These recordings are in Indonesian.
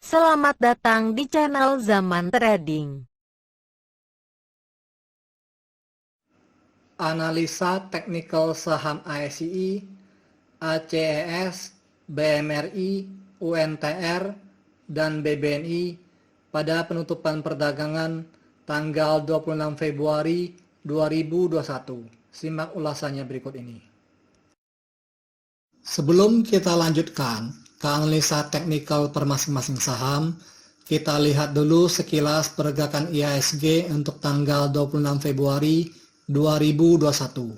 Selamat datang di channel Zaman Trading. Analisa teknikal saham ASI, ACES, BMRI, UNTR, dan BBNI pada penutupan perdagangan tanggal 26 Februari 2021. Simak ulasannya berikut ini. Sebelum kita lanjutkan ke analisa teknikal per masing-masing saham, kita lihat dulu sekilas pergerakan IHSG untuk tanggal 26 Februari 2021.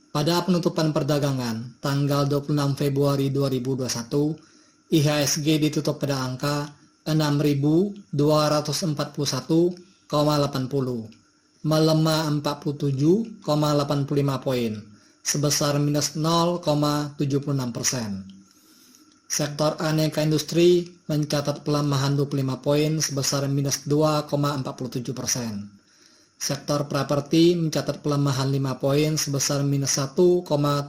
Pada penutupan perdagangan tanggal 26 Februari 2021, IHSG ditutup pada angka 6.241,80, melemah 47,85 poin, sebesar minus 0,76%. Sektor aneka industri mencatat pelemahan 25 poin sebesar minus 2,47%. Sektor properti mencatat pelemahan 5 poin sebesar minus 1,39%.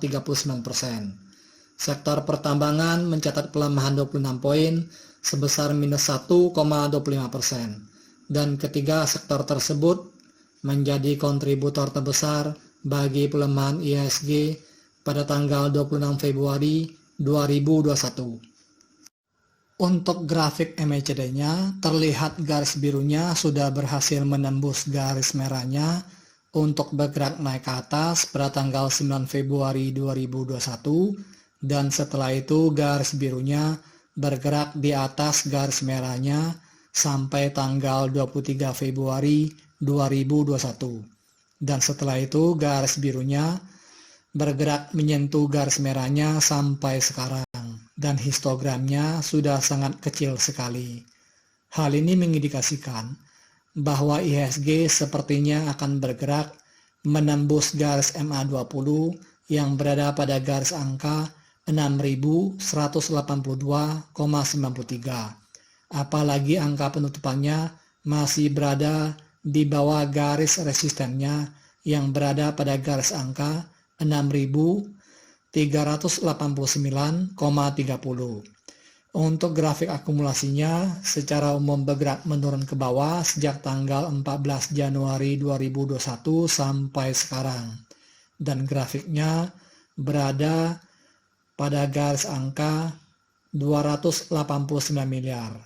Sektor pertambangan mencatat pelemahan 26 poin sebesar minus 1,25%. Dan ketiga sektor tersebut menjadi kontributor terbesar bagi pelemahan IHSG pada tanggal 26 Februari 2021. Untuk grafik MACD-nya, terlihat garis birunya sudah berhasil menembus garis merahnya untuk bergerak naik ke atas pada tanggal 9 Februari 2021, dan setelah itu garis birunya bergerak di atas garis merahnya sampai tanggal 23 Februari 2021. Dan setelah itu garis birunya bergerak menyentuh garis merahnya sampai sekarang, dan histogramnya sudah sangat kecil sekali. Hal ini mengindikasikan bahwa IHSG sepertinya akan bergerak menembus garis MA20 yang berada pada garis angka 6.182,93. Apalagi angka penutupannya masih berada di bawah garis resistennya yang berada pada garis angka 6.389,30. Untuk grafik akumulasinya secara umum bergerak menurun ke bawah sejak tanggal 14 Januari 2021 sampai sekarang, dan grafiknya berada pada garis angka 289 miliar.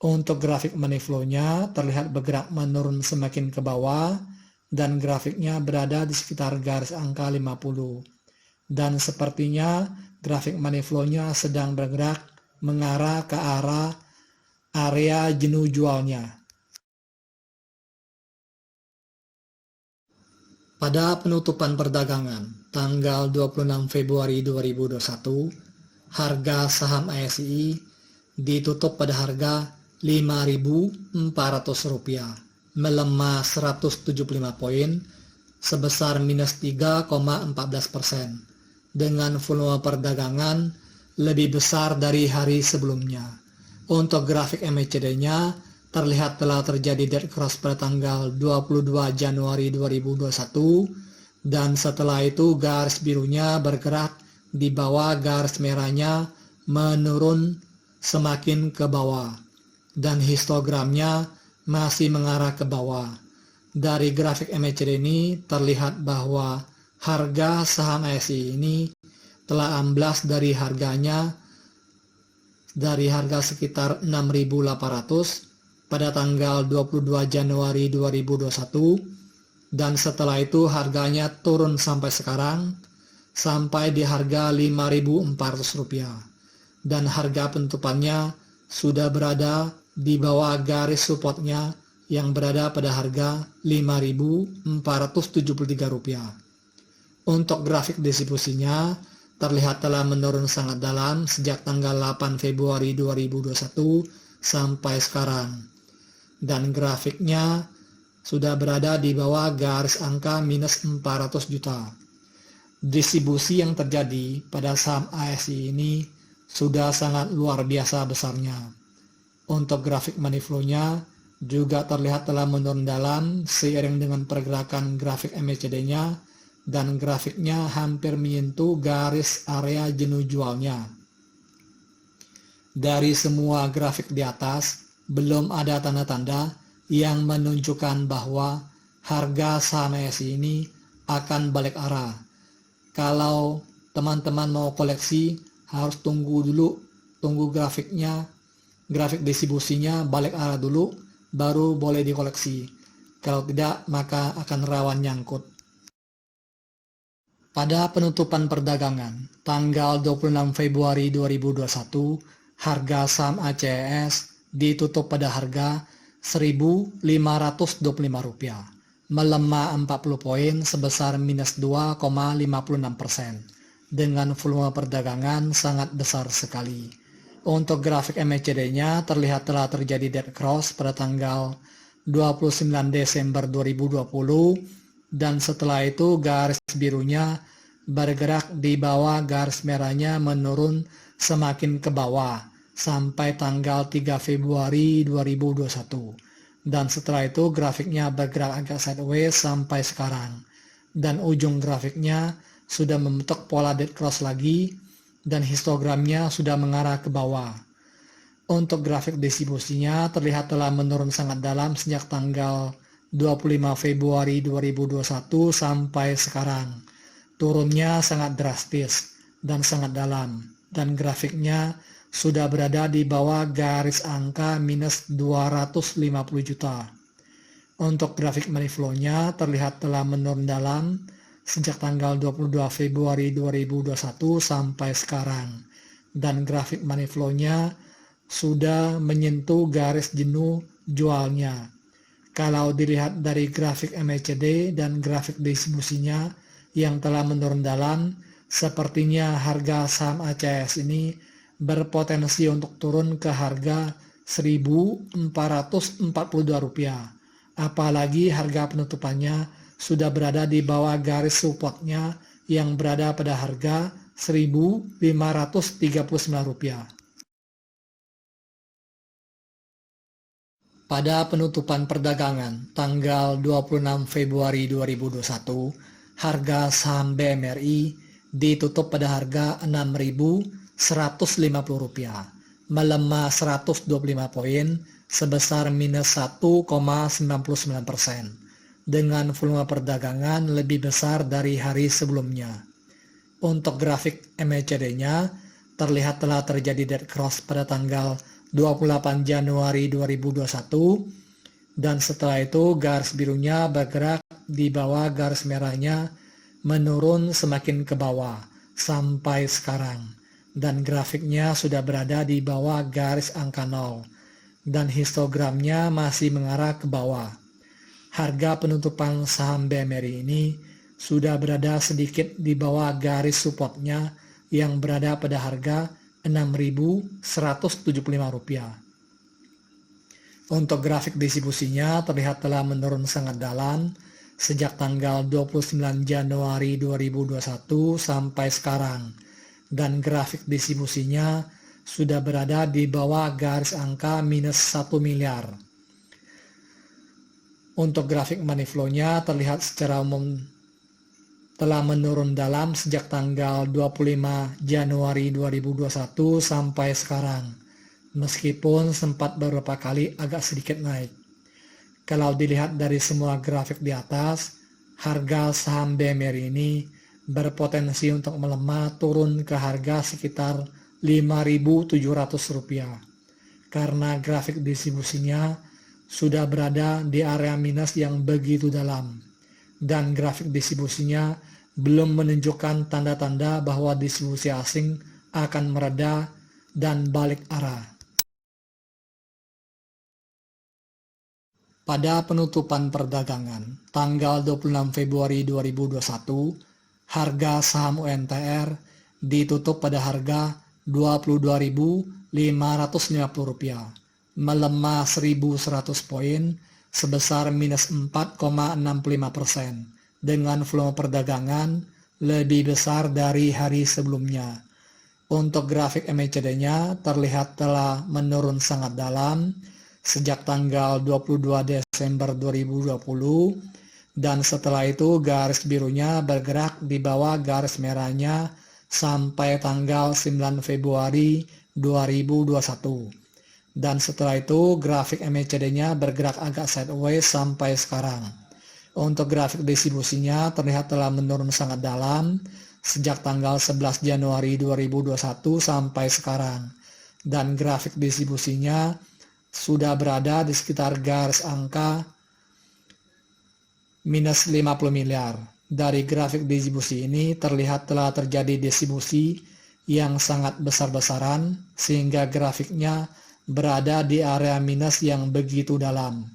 Untuk grafik money flow-nya terlihat bergerak menurun semakin ke bawah, dan grafiknya berada di sekitar garis angka 50. Dan sepertinya grafik money flow-nya sedang bergerak mengarah ke arah area jenuh jualnya. Pada penutupan perdagangan tanggal 26 Februari 2021, harga saham ASI ditutup pada harga Rp5.400, melemah 175 poin sebesar minus 3,14%, dengan volume perdagangan lebih besar dari hari sebelumnya. Untuk grafik MACD-nya terlihat telah terjadi dead cross pada tanggal 22 Januari 2021, dan setelah itu garis birunya bergerak di bawah garis merahnya menurun semakin ke bawah, dan histogramnya masih mengarah ke bawah. Dari grafik MACD ini terlihat bahwa harga saham ASI ini telah amblas dari harga sekitar 6.800 pada tanggal 22 Januari 2021, dan setelah itu harganya turun sampai sekarang sampai di harga Rp5.400, dan harga penutupannya sudah berada di bawah garis supportnya yang berada pada harga Rp5.473. Untuk grafik distribusinya terlihat telah menurun sangat dalam sejak tanggal 8 Februari 2021 sampai sekarang, dan grafiknya sudah berada di bawah garis angka minus 400 juta. Distribusi yang terjadi pada saham ASI ini sudah sangat luar biasa besarnya. Untuk grafik money flow-nya juga terlihat telah menurun dalam seiring dengan pergerakan grafik MACD-nya, dan grafiknya hampir menyentuh garis area jenuh jualnya. Dari semua grafik di atas, belum ada tanda-tanda yang menunjukkan bahwa harga saham IHSG ini akan balik arah. Kalau teman-teman mau koleksi, harus tunggu grafiknya, grafik distribusinya balik arah dulu, baru boleh dikoleksi. Kalau tidak, maka akan rawan nyangkut. Pada penutupan perdagangan, tanggal 26 Februari 2021, harga saham ACS ditutup pada harga Rp1.525, melemah 40 poin sebesar minus 2,56%, dengan volume perdagangan sangat besar sekali. Untuk grafik MACD-nya terlihat telah terjadi dead cross pada tanggal 29 Desember 2020, dan setelah itu garis birunya bergerak di bawah garis merahnya menurun semakin ke bawah sampai tanggal 3 Februari 2021. Dan setelah itu grafiknya bergerak agak sideways sampai sekarang. Dan ujung grafiknya sudah membentuk pola dead cross lagi dan histogramnya sudah mengarah ke bawah. Untuk grafik distribusinya terlihat telah menurun sangat dalam sejak tanggal 25 Februari 2021 sampai sekarang. Turunnya sangat drastis dan sangat dalam, dan grafiknya sudah berada di bawah garis angka minus 250 juta. Untuk grafik money flow-nya terlihat telah menurun dalam sejak tanggal 22 Februari 2021 sampai sekarang, dan grafik money flow-nya sudah menyentuh garis jenuh jualnya. Kalau dilihat dari grafik MACD dan grafik distribusinya yang telah menurun dalam, sepertinya harga saham ACS ini berpotensi untuk turun ke harga Rp1.442. Apalagi harga penutupannya sudah berada di bawah garis supportnya yang berada pada harga Rp1.539. Pada penutupan perdagangan tanggal 26 Februari 2021, harga saham BMRI ditutup pada harga Rp6.150, melemah 125 poin sebesar minus 1,99%, dengan volume perdagangan lebih besar dari hari sebelumnya. Untuk grafik MACD-nya terlihat telah terjadi dead cross pada tanggal 28 Januari 2021, dan setelah itu garis birunya bergerak di bawah garis merahnya menurun semakin ke bawah sampai sekarang, dan grafiknya sudah berada di bawah garis angka 0 dan histogramnya masih mengarah ke bawah. Harga penutupan saham BMRI ini sudah berada sedikit di bawah garis supportnya yang berada pada harga Rp6.175. Untuk grafik distribusinya terlihat telah menurun sangat dalam sejak tanggal 29 Januari 2021 sampai sekarang, dan grafik distribusinya sudah berada di bawah garis angka minus 1 miliar. Untuk grafik money flow-nya terlihat secara umum telah menurun dalam sejak tanggal 25 Januari 2021 sampai sekarang, meskipun sempat beberapa kali agak sedikit naik. Kalau dilihat dari semua grafik di atas, harga saham BMRI ini berpotensi untuk melemah turun ke harga sekitar Rp5.700, karena grafik distribusinya sudah berada di area minus yang begitu dalam, dan grafik distribusinya belum menunjukkan tanda-tanda bahwa distribusi asing akan mereda dan balik arah. Pada penutupan perdagangan tanggal 26 Februari 2021, harga saham UNTR ditutup pada harga Rp22.550, melemah 1.100 poin sebesar minus 4,65%, dengan volume perdagangan lebih besar dari hari sebelumnya. Untuk grafik MACD-nya terlihat telah menurun sangat dalam sejak tanggal 22 Desember 2020, dan setelah itu garis birunya bergerak di bawah garis merahnya sampai tanggal 9 Februari 2021. Dan setelah itu grafik MACD-nya bergerak agak sideways sampai sekarang. Untuk grafik distribusinya terlihat telah menurun sangat dalam sejak tanggal 11 Januari 2021 sampai sekarang. Dan grafik distribusinya sudah berada di sekitar garis angka minus 50 miliar. Dari grafik distribusi ini terlihat telah terjadi distribusi yang sangat besar-besaran sehingga grafiknya berada di area minus yang begitu dalam.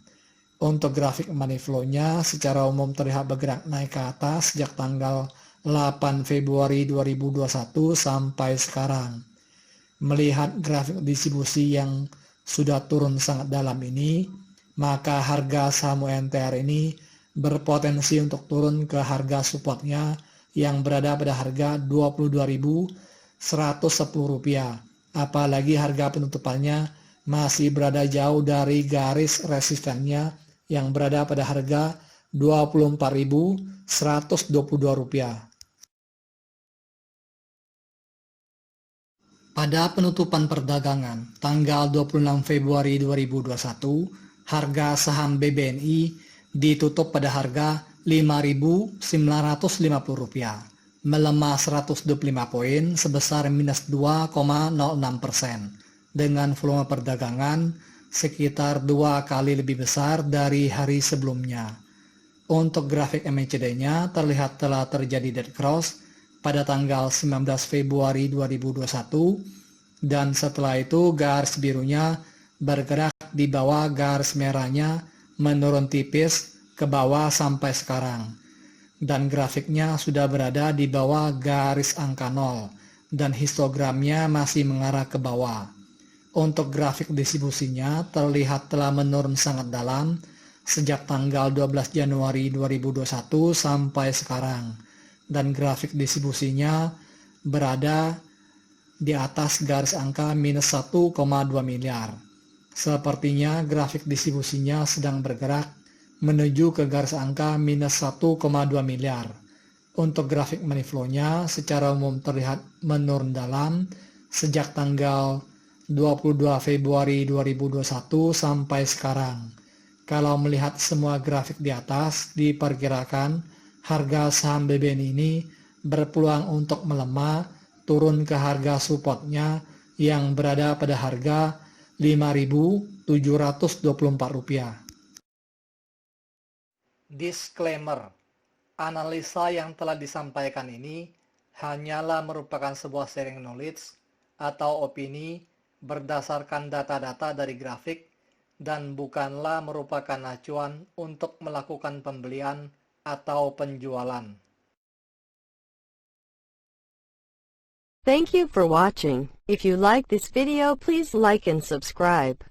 Untuk grafik money flow-nya secara umum terlihat bergerak naik ke atas sejak tanggal 8 Februari 2021 sampai sekarang. Melihat grafik distribusi yang sudah turun sangat dalam ini, maka harga saham UNTR ini berpotensi untuk turun ke harga supportnya yang berada pada harga Rp22.110. Apalagi harga penutupannya masih berada jauh dari garis resistennya yang berada pada harga Rp24.122. Pada penutupan perdagangan tanggal 26 Februari 2021, harga saham BBNI ditutup pada harga Rp5.950, melemah 125 poin sebesar minus 2,06%, dengan volume perdagangan sekitar 2 kali lebih besar dari hari sebelumnya. Untuk grafik MACD-nya terlihat telah terjadi dead cross pada tanggal 19 Februari 2021, dan setelah itu garis birunya bergerak di bawah garis merahnya menurun tipis ke bawah sampai sekarang, dan grafiknya sudah berada di bawah garis angka 0 dan histogramnya masih mengarah ke bawah. Untuk grafik distribusinya terlihat telah menurun sangat dalam sejak tanggal 12 Januari 2021 sampai sekarang, dan grafik distribusinya berada di atas garis angka minus 1,2 miliar. Sepertinya grafik distribusinya sedang bergerak menuju ke garis angka minus 1,2 miliar. Untuk grafik money flow-nya secara umum terlihat menurun dalam sejak tanggal 22 Februari 2021 sampai sekarang. Kalau melihat semua grafik di atas, diperkirakan harga saham BBN ini berpeluang untuk melemah turun ke harga supportnya yang berada pada harga Rp5.724. Disclaimer: analisa yang telah disampaikan ini hanyalah merupakan sebuah sharing knowledge atau opini berdasarkan data-data dari grafik dan bukanlah merupakan acuan untuk melakukan pembelian atau penjualan. Thank you for watching. If you like this video, please like and subscribe.